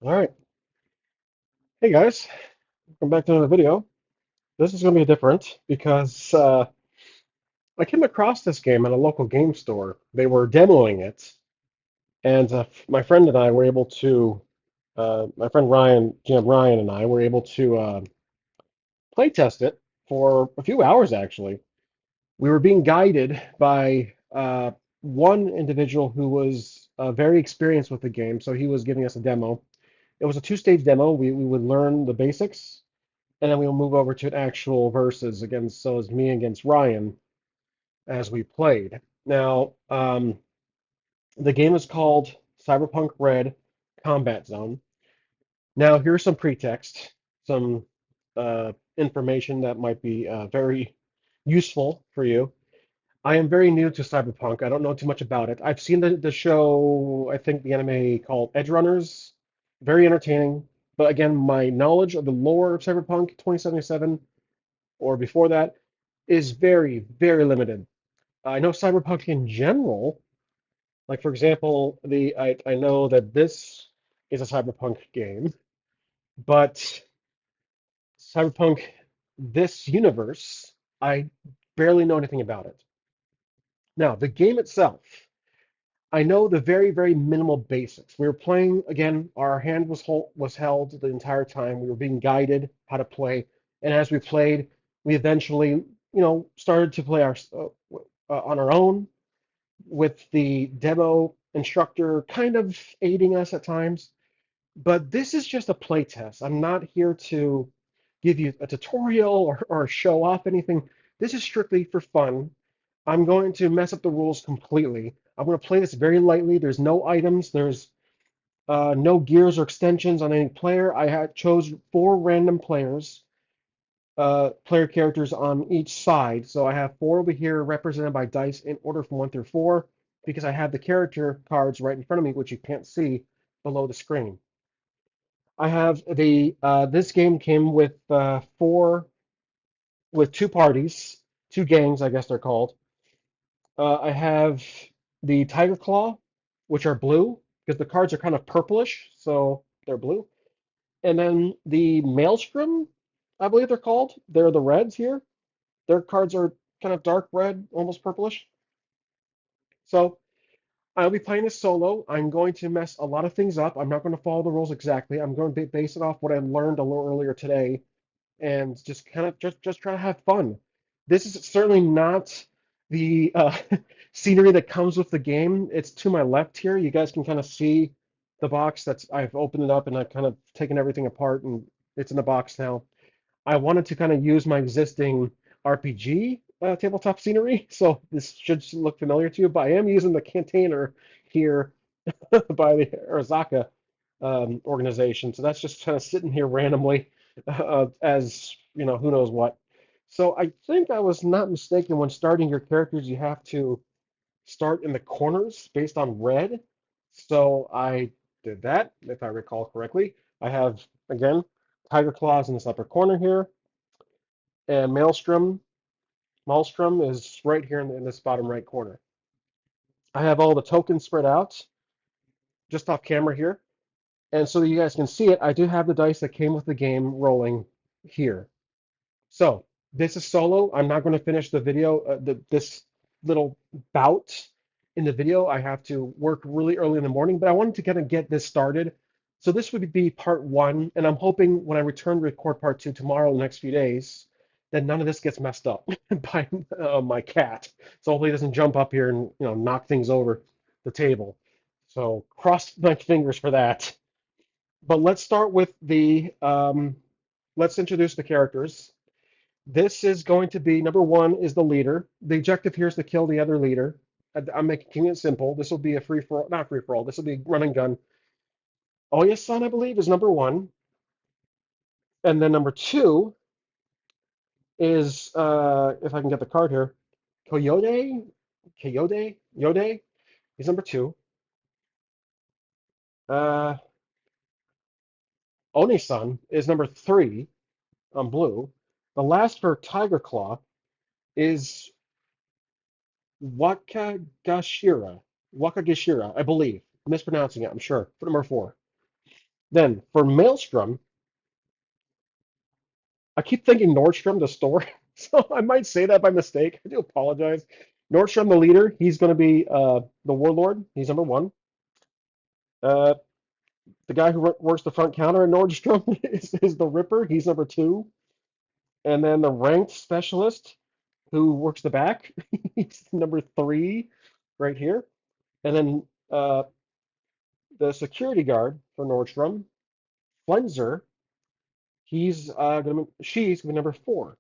All right. Hey guys, welcome back to another video. This is going to be different because I came across this game at a local game store. They were demoing it, and my friend and I were able to, my friend Ryan, GM Ryan and I were able to play test it for a few hours actually. We were being guided by one individual who was very experienced with the game, so he was giving us a demo. It was a two-stage demo. We would learn the basics and then we'll move over to an actual versus against, so it's me against Ryan as we played. Now, the game is called Cyberpunk Red Combat Zone. Now, here's some pretext, some information that might be very useful for you. I am very new to Cyberpunk. I don't know too much about it. I've seen the show, I think the anime called Edge Runners, very entertaining. But again, my knowledge of the lore of Cyberpunk 2077 or before that is very, very limited. I know Cyberpunk in general, like for example, I know that this is a Cyberpunk game, but Cyberpunk, this universe, I barely know anything about it. Now, the game itself, I know the very, very minimal basics. We were playing again, our hand was held the entire time. We were being guided how to play, and as we played, we eventually, started to play on our own with the demo instructor kind of aiding us at times. But this is just a play test. I'm not here to give you a tutorial or show off anything. This is strictly for fun. I'm going to mess up the rules completely. I'm going to play this very lightly. There's no items. There's no gears or extensions on any player. I had chose four random player characters on each side. So I have four over here represented by dice in order from one through four because I have the character cards right in front of me, which you can't see below the screen. I have this game came with two parties, two gangs, I guess they're called. I have the Tiger Claw, which are blue because the cards are kind of purplish, so they're blue. And then the Maelstrom, I believe they're called. They're the reds here. Their cards are kind of dark red, almost purplish. So I'll be playing this solo. I'm going to mess a lot of things up. I'm not going to follow the rules exactly. I'm going to base it off what I learned a little earlier today and just kind of just try to have fun. This is certainly not the scenery that comes with the game. It's to my left here. You guys can kind of see the box that's I've opened it up and I've kind of taken everything apart and it's in the box now. I wanted to kind of use my existing RPG tabletop scenery, so this should look familiar to you. But I am using the container here by the Arizaka organization, so that's just kind of sitting here randomly as who knows what. So I think I was not mistaken when starting your characters, you have to start in the corners based on red. So I did that, if I recall correctly. I have again Tiger Claws in this upper corner here. And Maelstrom is right here in this bottom right corner. I have all the tokens spread out just off camera here. And so that you guys can see it, I do have the dice that came with the game rolling here. So this is solo. I'm not going to finish the video, this little bout in the video. I have to work really early in the morning, but I wanted to kind of get this started. So this would be part one, and I'm hoping when I return to record part two tomorrow, in the next few days, that none of this gets messed up by my cat. So hopefully it doesn't jump up here and knock things over the table. So cross my fingers for that. But let's start with let's introduce the characters. This is going to be number one is the leader. The objective here is to kill the other leader. I'm making it simple. This will be a free for all, not free for all. This will be run and gun. Oya-san, I believe, is number one. And then number two is, if I can get the card here, Yode is number two. Uh, Oni-san is number three on blue. The last for Tiger Claw is Wakagashira. Wakagashira, I believe. I'm mispronouncing it, I'm sure. For number four. Then for Maelstrom, I keep thinking Nordstrom, the store, so I might say that by mistake. I do apologize. Nordstrom, the leader, he's going to be the warlord. He's number one. Uh, the guy who works the front counter at Nordstrom is the Ripper. He's number two. And then the ranked specialist who works the back, he's number three right here. And then the security guard for Nordstrom, Flenser, she's gonna be number four.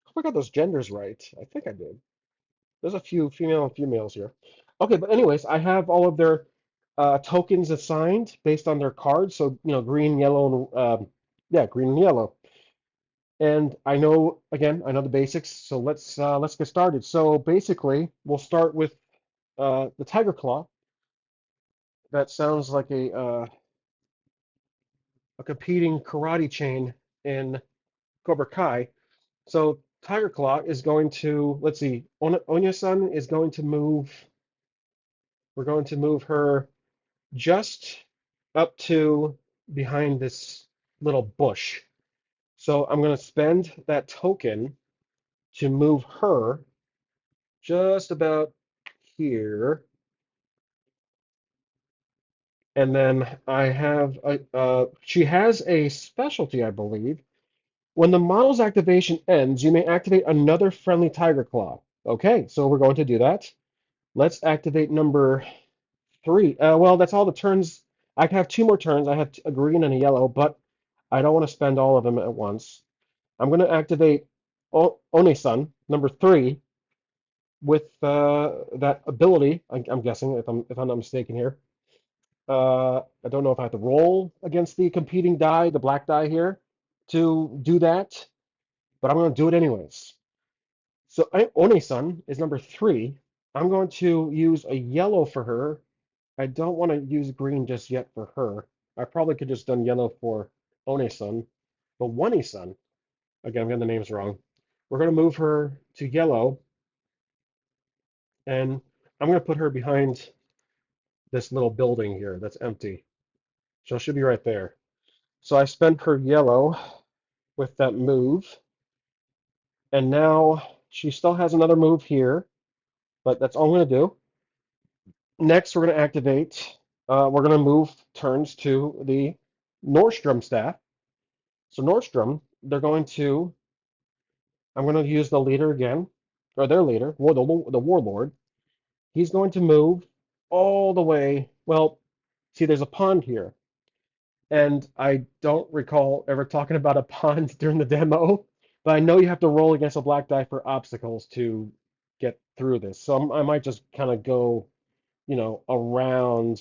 Hope I got those genders right. I think I did. There's a few female and females here. Okay, but anyways, I have all of their tokens assigned based on their cards. So, green, yellow, and yeah, green and yellow. And I know the basics. So let's get started. So basically, we'll start with the Tiger Claw. That sounds like a competing karate chain in Cobra Kai. So Tiger Claw is going to, let's see, Onya-san is going to move. We're going to move her just up to behind this little bush. So I'm going to spend that token to move her just about here. And then she has a specialty, I believe. When the model's activation ends, you may activate another friendly Tiger Claw. Okay, so we're going to do that. Let's activate number three. Well, that's all the turns. I can have two more turns. I have a green and a yellow, but I don't want to spend all of them at once. I'm going to activate One, number three, with that ability. I'm guessing, if I'm not mistaken here. I don't know if I have to roll against the competing die, the black die here, to do that, but I'm going to do it anyways. So One is number three. I'm going to use a yellow for her. I don't want to use green just yet for her. I probably could just done yellow for One, but One, again, I'm getting the names wrong. We're going to move her to yellow, and I'm going to put her behind this little building here that's empty. So she'll be right there. So I spent her yellow with that move, and now she still has another move here, but that's all I'm going to do. Next, we're going to activate, we're going to move turns to the Nordstrom staff. So Nordstrom, I'm going to use the leader again, or their leader, the warlord. He's going to move all the way. Well, see, there's a pond here. And I don't recall ever talking about a pond during the demo, but I know you have to roll against a black die for obstacles to get through this. So I might just kind of go, around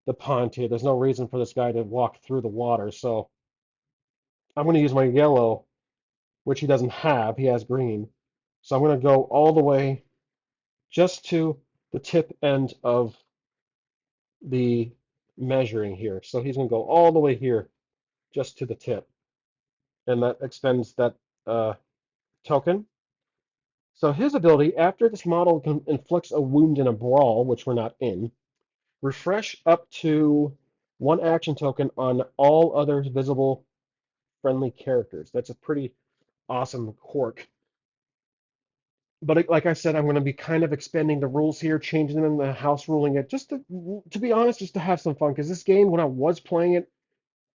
the pond here. There's no reason for this guy to walk through the water. So I'm going to use my yellow, which he doesn't have. He has green. So I'm going to go all the way just to the tip end of the measuring here. So he's going to go all the way here just to the tip. And that extends that uh, token. So his ability, after this model inflicts a wound in a brawl, which we're not in, refresh up to one action token on all other visible friendly characters. That's a pretty awesome quirk. But like I said, I'm going to be kind of expanding the rules here, changing them in the house ruling it, just to be honest, just to have some fun. Because this game, when I was playing it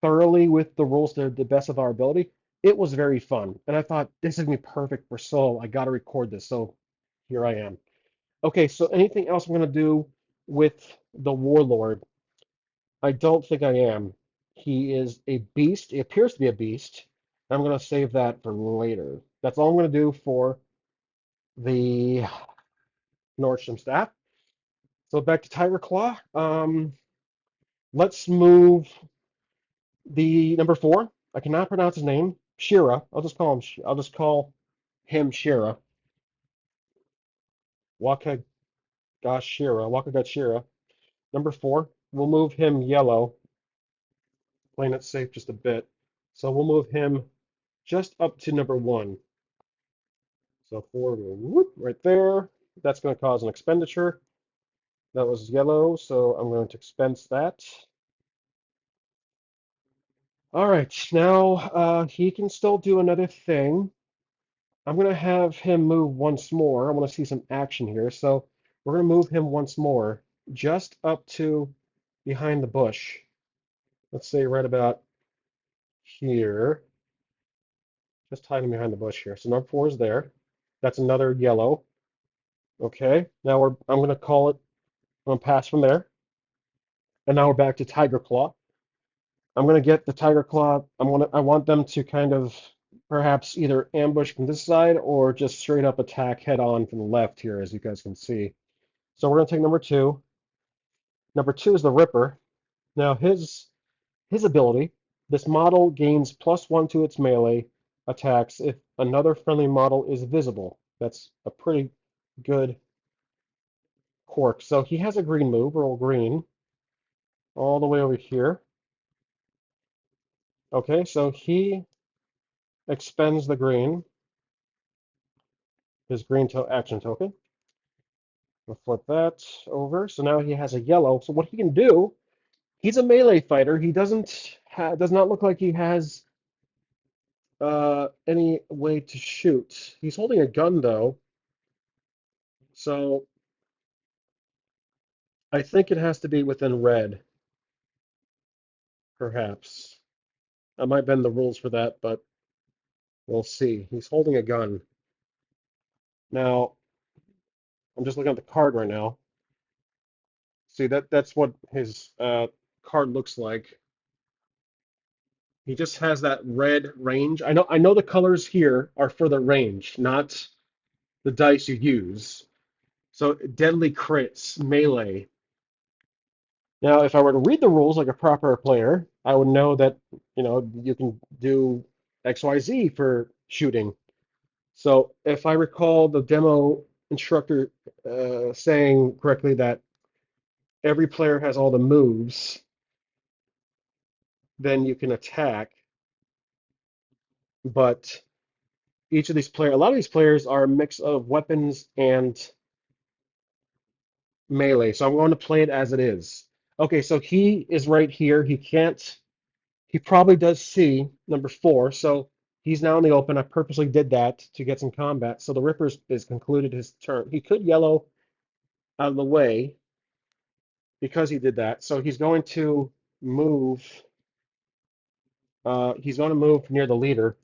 thoroughly with the rules to the best of our ability, it was very fun. And I thought this is gonna be perfect for Soul. I got to record this, so here I am. Okay, so anything else I'm gonna do with the Warlord? I don't think I am. He is a beast. He appears to be a beast. I'm gonna save that for later. That's all I'm gonna do for the Nordstrom staff. So back to Tiger Claw. Let's move the number four. I cannot pronounce his name. Shira. I'll just call him Shira. Wakagashira. Number four. We'll move him yellow, playing it safe just a bit. So we'll move him just up to number one. So four, whoop, right there. That's going to cause an expenditure. That was yellow, so I'm going to expense that. All right, now he can still do another thing. I'm going to have him move once more. I want to see some action here. So we're going to move him once more, just up to behind the bush. Let's say right about here. Just hide him behind the bush here. So number four is there. That's another yellow. Okay, now I'm going to call it, I'm going to pass from there. And now we're back to Tiger Claw. I'm going to get the Tiger Claw. I want them to kind of perhaps either ambush from this side or just straight up attack head on from the left here, as you guys can see. So we're going to take number two. Number two is the Ripper. Now his ability, this model gains +1 to its melee attacks if another friendly model is visible. That's a pretty good quirk. So he has a green move, roll green, all the way over here. Okay, so he expends the green, his green to action token. We'll flip that over. So now he has a yellow. So what he can do, he's a melee fighter. He does not look like he has any way to shoot. He's holding a gun though, so I think it has to be within red, perhaps. I might bend the rules for that, but we'll see. He's holding a gun. Now, I'm just looking at the card right now. See, that's what his card looks like. He just has that red range. I know the colors here are for the range, not the dice you use. So deadly crits, melee. Now, if I were to read the rules like a proper player, I would know that, you can do XYZ for shooting. So if I recall the demo instructor saying correctly that every player has all the moves, then you can attack. But a lot of these players are a mix of weapons and melee. So I'm going to play it as it is. Okay, so he is right here. He probably does see number four. So he's now in the open. I purposely did that to get some combat. So the Ripper is concluded his turn. He could yellow out of the way because he did that. So move. He's going to move near the leader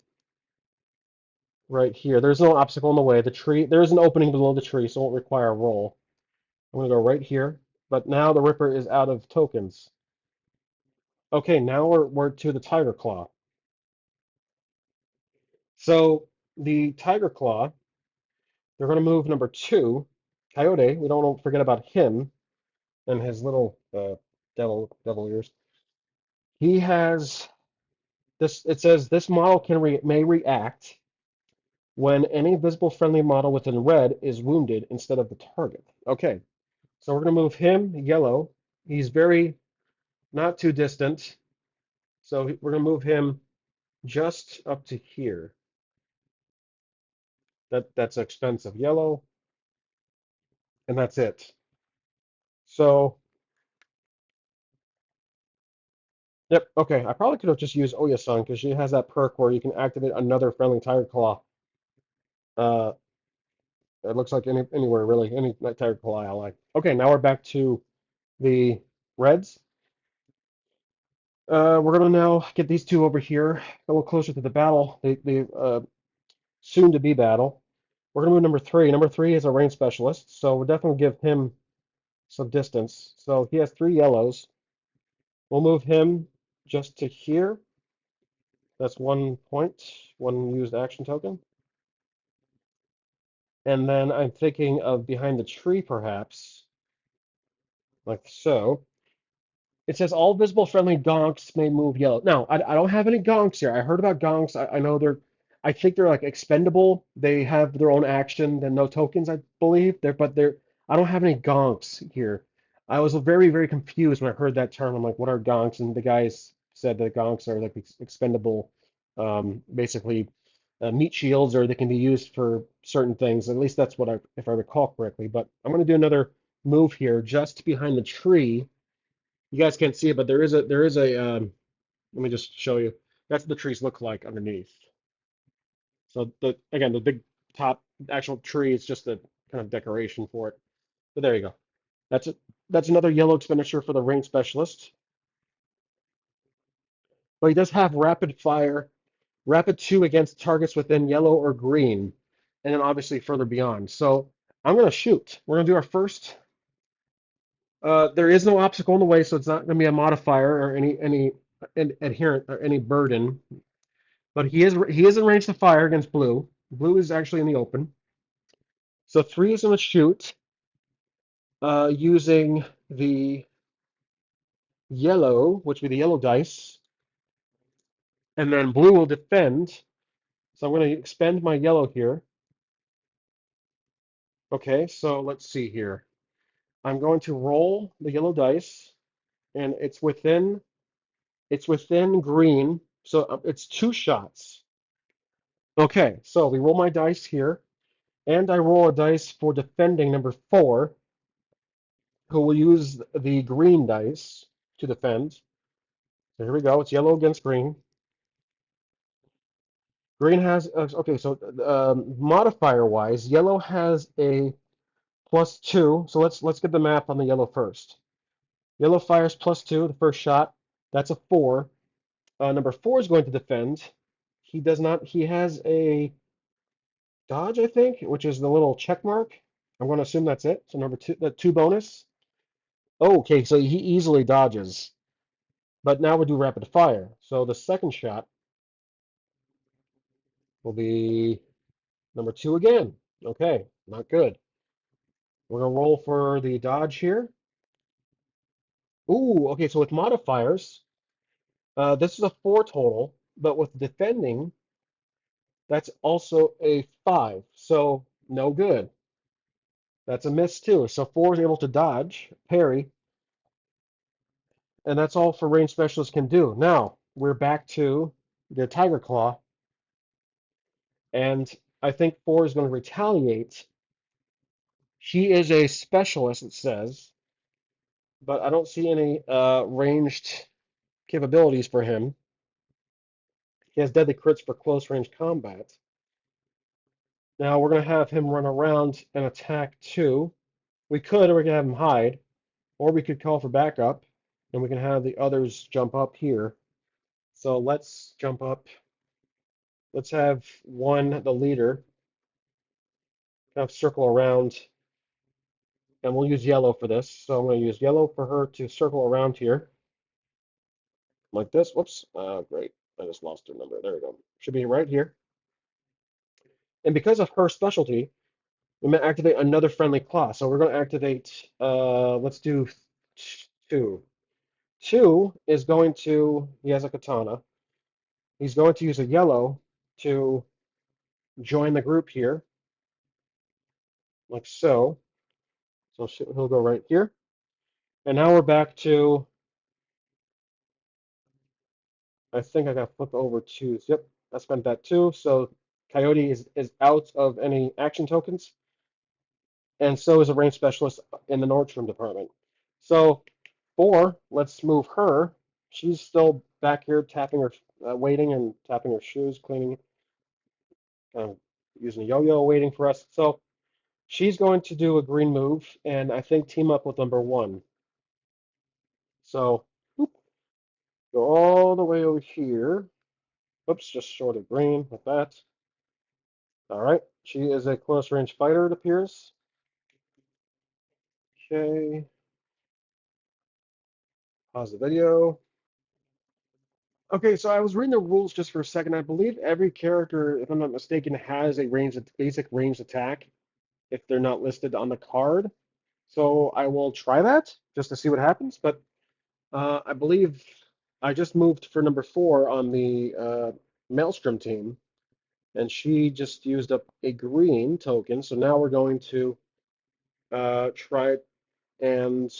right here. There's no obstacle in the way. The tree. There is an opening below the tree, so it won't require a roll. I'm going to go right here. But now the Ripper is out of tokens. Okay, now we're to the Tiger Claw. So the Tiger Claw, they're going to move number two, Coyote. We don't want to forget about him and his little devil ears. He has this. It says this model may react when any visible friendly model within red is wounded instead of the target. Okay, so we're going to move him yellow. He's very not too distant, so we're going to move him just up to here. That's expensive yellow, and that's it. So, yep, okay. I probably could have just used Oya-san because she has that perk where you can activate another friendly Tiger Claw. Uh, it looks like anywhere really, any Tiger Claw ally. Okay, now we're back to the Reds. We're gonna now get these two over here, a little closer to the battle, the soon to be battle. We're gonna move number three. Number three is a range specialist, so we'll definitely give him some distance. So he has three yellows. We'll move him just to here. That's 1 point, one used action token. And then I'm thinking of behind the tree, perhaps, like so. It says all visible friendly gonks may move yellow. Now, I don't have any gonks here. I heard about gonks. I know I think they're like expendable. They have their own action, then no tokens, I believe. I don't have any gonks here. I was very, very confused when I heard that term. I'm like, what are gonks? And the guys said that gonks are like expendable, basically meat shields, or they can be used for certain things. At least that's if I recall correctly. But I'm going to do another move here just behind the tree. You guys can't see it, but there is a let me just show you. That's what the trees look like underneath. So the again, the big top actual tree is just a kind of decoration for it. But there you go. That's it. That's another yellow expenditure for the range specialist. But he does have rapid fire, rapid two against targets within yellow or green, and then obviously further beyond. So I'm gonna shoot. We're gonna do our first. There is no obstacle in the way, so it's not gonna be a modifier or any adherent or any burden. But he is in range to fire against blue. Blue is actually in the open. So three is gonna shoot using the yellow, which would be the yellow dice, and then blue will defend. So I'm going to expend my yellow here. Okay, so let's see here. I'm going to roll the yellow dice, and it's within green, so it's two shots. Okay, so we roll my dice here, and I roll a dice for defending number four, who will use the green dice to defend. So here we go. It's yellow against green. Green has okay. So modifier wise, yellow has a +2. So let's get the math on the yellow first. Yellow fires +2, the first shot. That's a 4. Number 4 is going to defend. He does not. He has a dodge, I think, which is the little check mark. I'm going to assume that's it. So number 2, the 2 bonus. Oh, okay, so he easily dodges. But now we'll do rapid fire. So the second shot will be number 2 again. Okay, not good. We're going to roll for the dodge here. Ooh, okay, so with modifiers, this is a 4 total, but with defending, that's also a 5. So no good. That's a miss too. So 4 is able to dodge, parry, and that's all for range specialists can do. Now we're back to the Tiger Claw, and I think 4 is going to retaliate. He is a specialist, it says, but I don't see any ranged capabilities for him. He has deadly crits for close range combat. Now we're going to have him run around and attack too. Or we could have him hide, or we could call for backup, and we can have the others jump up here. So let's jump up. Let's have one, the leader, kind of circle around, and we'll use yellow for this. So I'm going to use yellow for her to circle around here, like this. Whoops. Great. I just lost her number. There we go. Should be right here. And because of her specialty, we may activate another friendly class. So we're going to activate, let's do 2. 2 is going to, he has a katana. He's going to use a yellow to join the group here, like so. So he'll go right here. And now we're back to, I think I got to flip over to, yep, I spent that too. So Coyote is out of any action tokens, and so is a range specialist in the Nordstrom department. So 4, let's move her. She's still back here tapping her, waiting and tapping her shoes, cleaning, kind of using a yo-yo, waiting for us. So she's going to do a green move, and I think team up with number 1. So whoop, go all the way over here. Oops, just short of green with that. All right, she is a close range fighter, it appears. Okay, pause the video. Okay, so I was reading the rules just for a second. I believe every character, if I'm not mistaken, has a basic ranged attack if they're not listed on the card. So I will try that just to see what happens. But I believe I just moved for number 4 on the Maelstrom team, and she just used up a green token. So now we're going to try and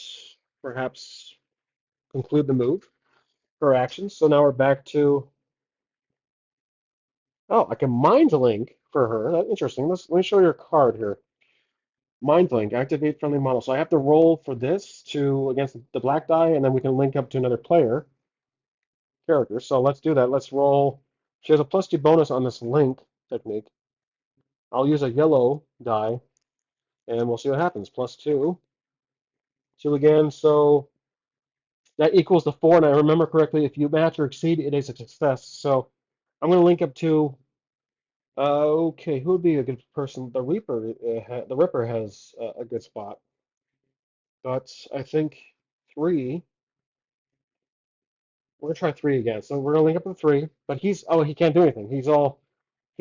perhaps conclude the move for actions. So now we're back to, oh, I can mind link for her. That's interesting. Let me show you a card here. Mind link, activate friendly model. So I have to roll for this to against the black die, and then we can link up to another player. characters. So let's do that. Let's roll. She has a +2 bonus on this link technique. I'll use a yellow die, and we'll see what happens. +2, 2 again. So that equals the 4, and I remember correctly, if you match or exceed, it is a success. So I'm going to link up to, okay, who would be a good person? The Reaper, the Ripper has a good spot, but I think 3, we're going to try 3 again. So we're going to link up to 3, but he can't do anything. He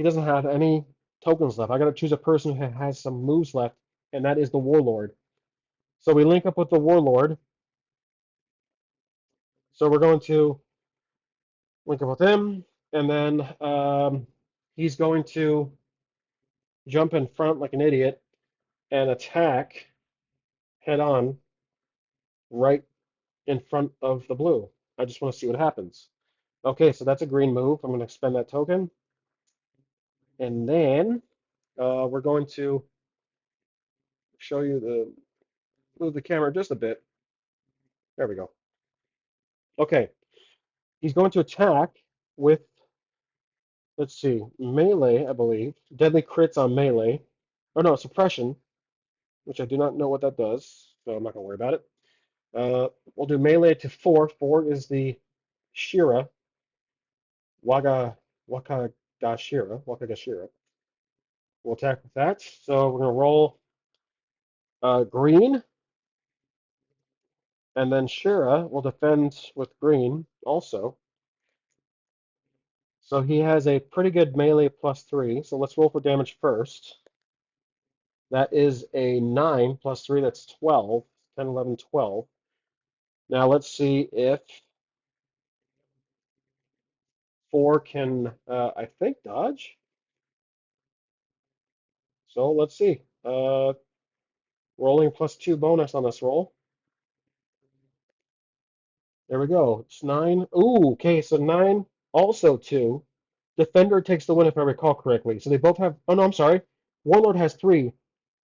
doesn't have any tokens left. I got to choose a person who has some moves left, and that is the Warlord. So we link up with the Warlord. So we're going to link up with him, and then he's going to jump in front like an idiot and attack head on right in front of the blue. I just want to see what happens. Okay, so that's a green move. I'm going to expend that token, and then we're going to show you move the camera just a bit. There we go. Okay, he's going to attack with, let's see, melee, I believe. Deadly crits on melee. Oh no, suppression, which I do not know what that does, so I'm not going to worry about it. We'll do melee to 4. 4 is the Shira, Waga, Wakagashira. We'll attack with that. So we're going to roll green, and then Shira will defend with green also. So he has a pretty good melee +3. So let's roll for damage first. That is a 9 +3. That's 12. 10, 11, 12. Now let's see if 4 can, I think, dodge. So let's see. Rolling +2 bonus on this roll. There we go. It's 9. Ooh, okay, so 9, also 2. Defender takes the win if I recall correctly. So they both have, oh no, I'm sorry. Warlord has 3.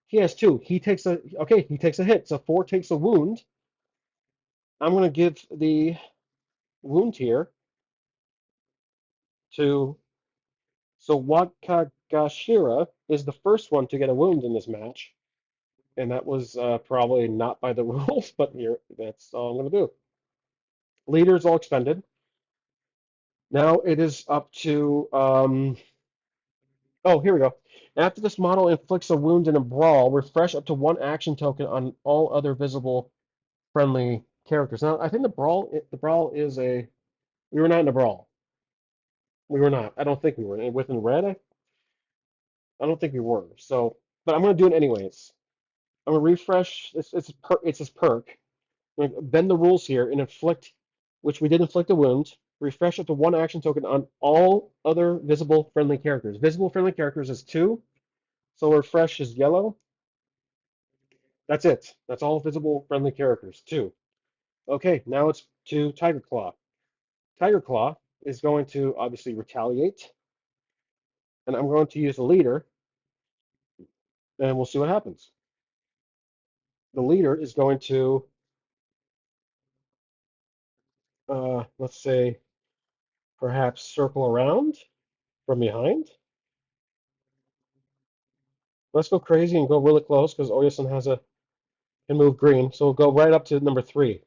He has 2. He takes a hit. So 4 takes a wound. I'm going to give the wound here to, so Wakagashira is the first one to get a wound in this match. And that was probably not by the rules, but here, that's all I'm going to do. Leaders all expended. Now it is up to, oh, here we go. After this model inflicts a wound in a brawl, refresh up to 1 action token on all other visible friendly characters. Now, I think the brawl is a, we were not in a brawl. We were not. I don't think we were. Within red, I don't think we were. So, but I'm going to do it anyways. I'm going to refresh. It's this perk. I'm going to bend the rules here and inflict, which we did inflict a wound. Refresh up to 1 action token on all other visible friendly characters. Visible friendly characters is 2. So refresh is yellow. That's it. That's all visible friendly characters, 2. Okay, now it's to Tiger Claw. Tiger Claw is going to obviously retaliate, and I'm going to use the leader, and we'll see what happens. The leader is going to, let's say, perhaps circle around from behind. Let's go crazy and go really close because Oyasin can move green. So we'll go right up to number 3.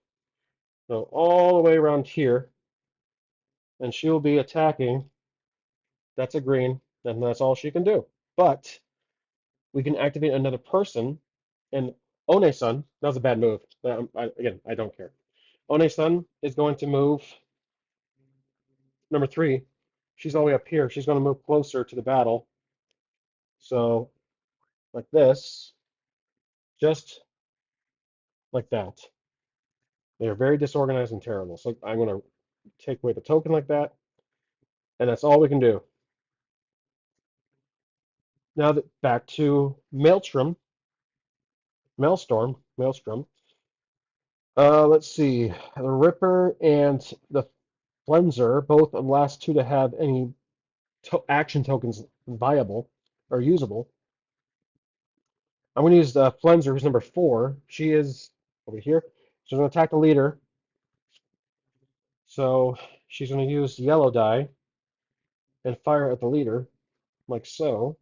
So all the way around here, and she will be attacking. That's a green, and that's all she can do. But we can activate another person, and One-san, that was a bad move. Again, I don't care. One-san is going to move number 3. She's all the way up here. She's going to move closer to the battle. So, like this, just like that. They are very disorganized and terrible. So I'm going to take away the token like that, and that's all we can do. Now that back to Maelstrom. Let's see. The Ripper and the Flenser, both the last 2 to have any action tokens viable or usable. I'm going to use the Flenser, who's number 4. She is over here. She's going to attack the leader. So she's going to use yellow die and fire at the leader, like so.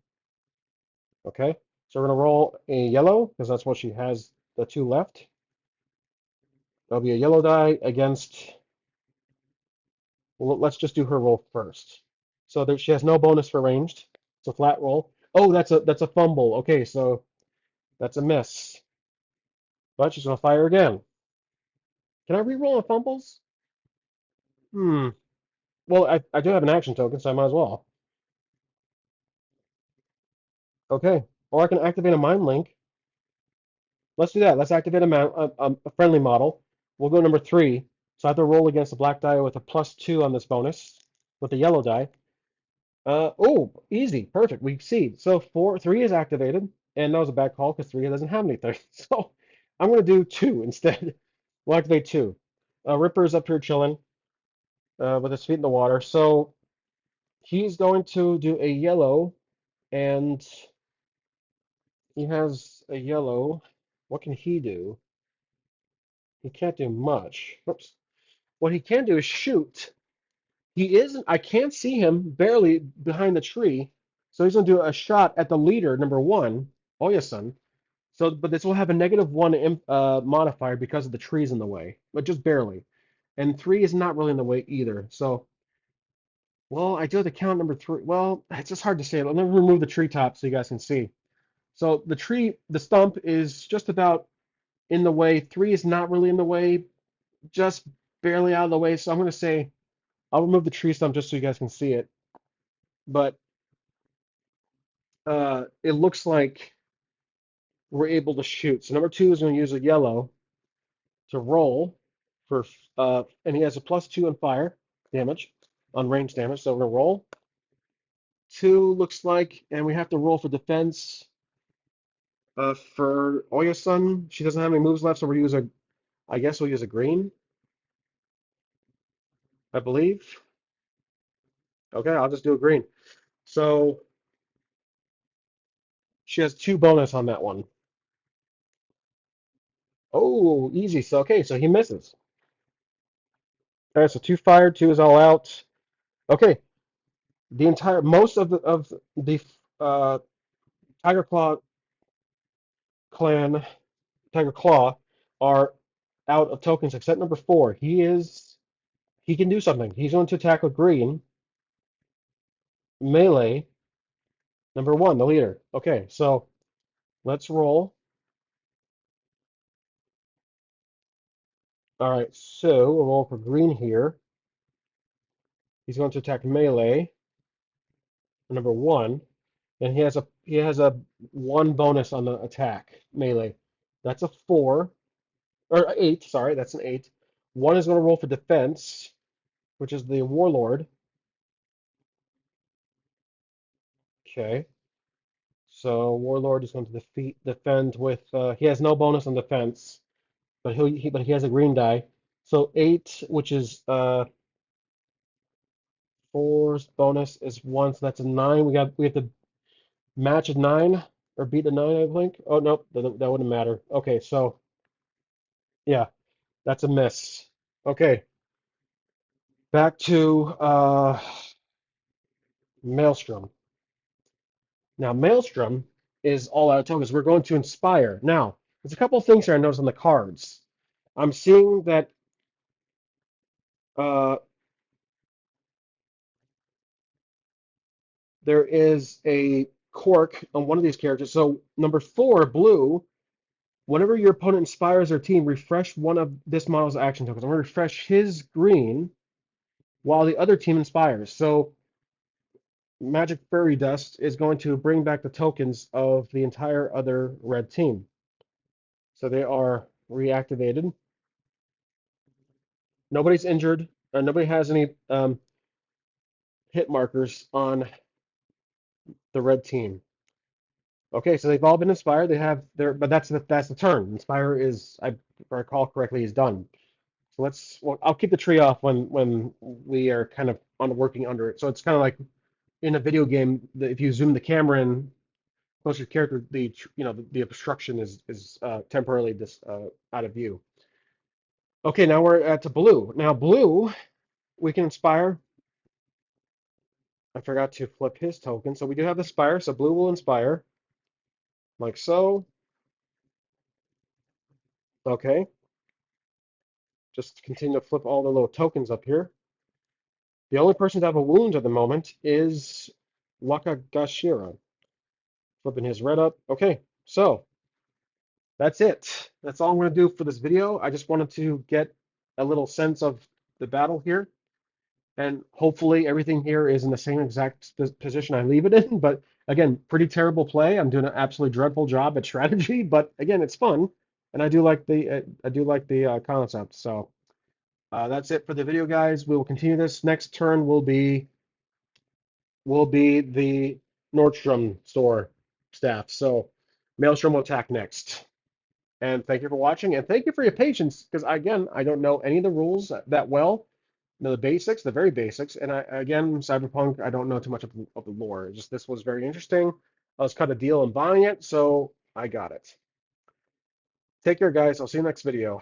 Okay, so we're going to roll a yellow because that's what she has, the two left. There'll be a yellow die against, well, let's just do her roll first. So there, she has no bonus for ranged. It's a flat roll. Oh, that's a fumble. Okay, so that's a miss. But she's going to fire again. Can I re-roll on fumbles? Hmm. Well, I do have an action token, so I might as well. Okay. Or I can activate a mind link. Let's do that. Let's activate a friendly model. We'll go number 3. So I have to roll against the black die with a +2 on this bonus with the yellow die. Oh, easy. Perfect. We succeed. So 3 is activated. And that was a bad call because 3 doesn't have anything. So I'm going to do 2 instead. We'll activate 2. Ripper's up here chilling with his feet in the water. So he's going to do a yellow, and he has a yellow. What can he do? He can't do much. Oops. What he can do is shoot. He isn't. I can't see him barely behind the tree. So he's going to do a shot at the leader, number 1, Oyasun. So, but this will have a -1 modifier because of the trees in the way, but just barely. And 3 is not really in the way either. So, well, I do have to count number 3. Well, it's just hard to say. Let me remove the treetop so you guys can see. So the tree, the stump is just about in the way. 3 is not really in the way, just barely out of the way. So I'm going to say I'll remove the tree stump just so you guys can see it. But it looks like we're able to shoot. So number 2 is going to use a yellow to roll for, and he has a +2 on fire damage, on range damage. So we're going to roll. 2 looks like, and we have to roll for defense. For Oyasun, she doesn't have any moves left, so we'll use a, I guess we'll use a green, I believe. Okay, I'll just do a green. So she has 2 bonus on that one. Oh, easy. So okay, so he misses. All right, so 2 fired, 2 is all out. Okay, the entire most of the Tiger Claw clan, Tiger Claw, are out of tokens except number 4. He can do something. He's going to attack with green melee. Number 1, the leader. Okay, so let's roll. All right, so we'll roll for green here. He's going to attack melee, number 1, and he has a 1 bonus on the attack melee. That's a 4 or 8. Sorry, that's an 8. 1 is going to roll for defense, which is the warlord. Okay, so warlord is going to defend with. He has no bonus on defense, but he has a green die. So 8, which is 4's bonus is 1, so that's a 9. We have to match a 9 or beat a 9, I think. Oh no, that wouldn't matter. Okay, so yeah, that's a miss. Okay, back to Maelstrom. Now Maelstrom is all out of tokens. We're going to inspire. Now, there's a couple of things here I noticed on the cards. I'm seeing that uh, there is a cork on one of these characters. So number 4, blue. Whenever your opponent inspires their team, refresh one of this model's action tokens. I'm going to refresh his green while the other team inspires. So Magic Fairy Dust is going to bring back the tokens of the entire other red team. So they are reactivated. Nobody's injured. Nobody has any hit markers on the red team. Okay, so they've all been inspired. They have their, but that's the turn. Inspire is, if I recall correctly, is done. So well, I'll keep the tree off when we are kind of working under it. So it's kind of like in a video game, if you zoom the camera in closer to your character, the obstruction is temporarily out of view. Okay, now we're at blue. Now blue we can inspire. I forgot to flip his token. So we do have the Spire, so blue will inspire, like so. Okay, just continue to flip all the little tokens up here. The only person to have a wound at the moment is Wakagashira. Flipping his red up. Okay, so that's it. That's all I'm going to do for this video. I just wanted to get a little sense of the battle here. And hopefully everything here is in the same exact position I leave it in. But again, pretty terrible play. I'm doing an absolutely dreadful job at strategy. But again, it's fun, and I do like the concept. So that's it for the video, guys. We will continue this. Next turn will be the Nordstrom store staff. So Maelstrom will attack next. And thank you for watching, and thank you for your patience, because again, I don't know any of the rules that well. Know the basics, the very basics, and again, Cyberpunk, I don't know too much of the lore. Just this was very interesting. I was cut a deal on buying it, so I got it. Take care, guys. I'll see you next video.